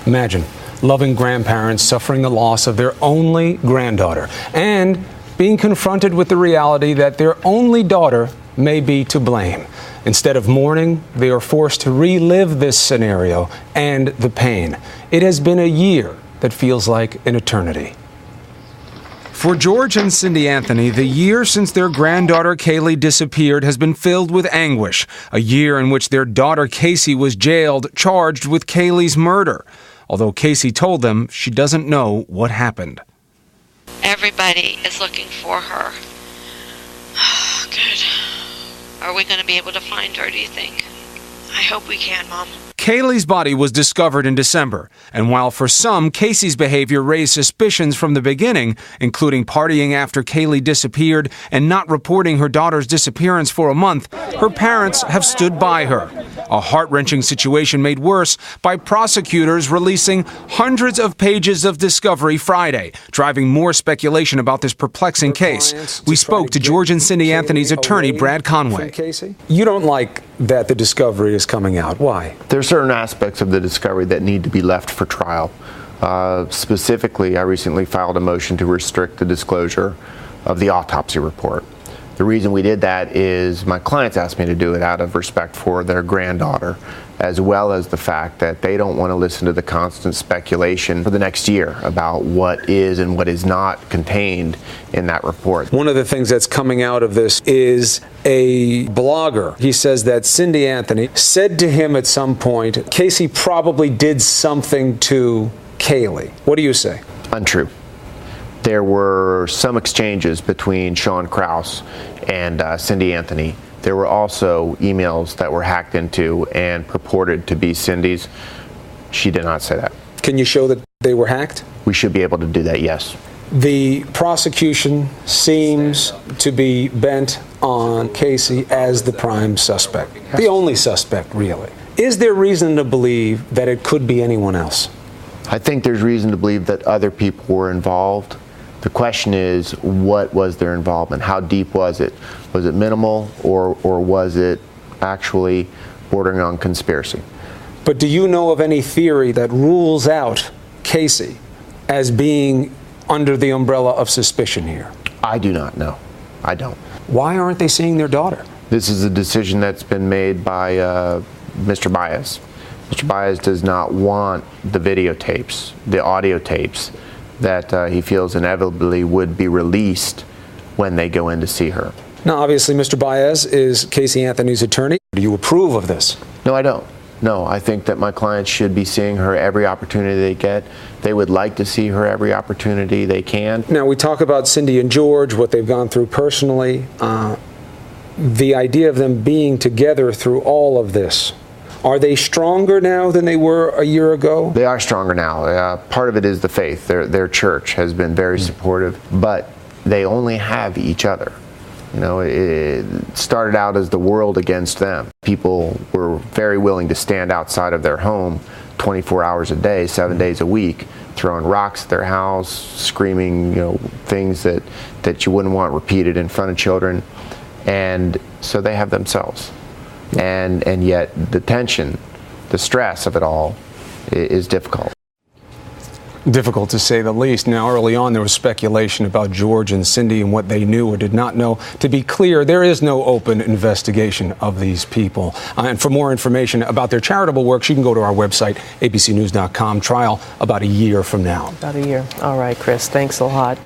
Imagine loving grandparents suffering the loss of their only granddaughter and being confronted with the reality that their only daughter may be to blame. Instead of mourning, they are forced to relive this scenario and the pain. It has been a year that feels like an eternity. For George and Cindy Anthony, the year since their granddaughter Kaylee disappeared has been filled with anguish. A year in which their daughter Casey was jailed, charged with Kaylee's murder. Although Casey told them she doesn't know what happened. Everybody is looking for her. Good. Are we going to be able to find her, do you think? I hope we can, Mom. Kaylee's body was discovered in December, and while for some, Casey's behavior raised suspicions from the beginning, including partying after Kaylee disappeared and not reporting her daughter's disappearance for a month, her parents have stood by her. A heart-wrenching situation made worse by prosecutors releasing hundreds of pages of discovery Friday, driving more speculation about this perplexing case. We spoke to George and Cindy Anthony's attorney, Brad Conway. You don't like that the discovery is coming out. Why? There are certain aspects of the discovery that need to be left for trial. Specifically, I recently filed a motion to restrict the disclosure of the autopsy report. The reason we did that is my clients asked me to do it out of respect for their granddaughter, as well as the fact that they don't want to listen to the constant speculation for the next year about what is and what is not contained in that report. One of the things that's coming out of this is a blogger. He says that Cindy Anthony said to him at some point, Casey probably did something to Kaylee. What do you say? Untrue. There were some exchanges between Sean Krause and Cindy Anthony. There were also emails that were hacked into and purported to be Cindy's. She did not say that. Can you show that they were hacked? We should be able to do that, yes. The prosecution seems to be bent on Casey as the prime suspect, the only suspect, really. Is there reason to believe that it could be anyone else? I think there's reason to believe that other people were involved. The question is, what was their involvement? How deep was it? Was it minimal, or was it actually bordering on conspiracy? But do you know of any theory that rules out Casey as being under the umbrella of suspicion here? I do not know. I don't. Why aren't they seeing their daughter? This is a decision that's been made by Mr. Baez. Mr. Baez does not want the videotapes, the audio tapes, that he feels inevitably would be released when they go in to see her. Now, obviously, Mr. Baez is Casey Anthony's attorney. Do you approve of this? No, I don't. No, I think that my clients should be seeing her every opportunity they get. They would like to see her every opportunity they can. Now, we talk about Cindy and George, what they've gone through personally. The idea of them being together through all of this. Are they stronger now than they were a year ago? They are stronger now. Part of it is the faith. Their church has been very supportive, but they only have each other. You know, it started out as the world against them. People were very willing to stand outside of their home 24 hours a day, 7 days a week, throwing rocks at their house, screaming, things that you wouldn't want repeated in front of children. And so they have themselves. And yet the tension, the stress of it all is difficult. Difficult to say the least. Now, early on, there was speculation about George and Cindy and what they knew or did not know. To be clear, there is no open investigation of these people. And for more information about their charitable work, you can go to our website, abcnews.com. Trial about a year from now. About a year. All right, Chris. Thanks a lot.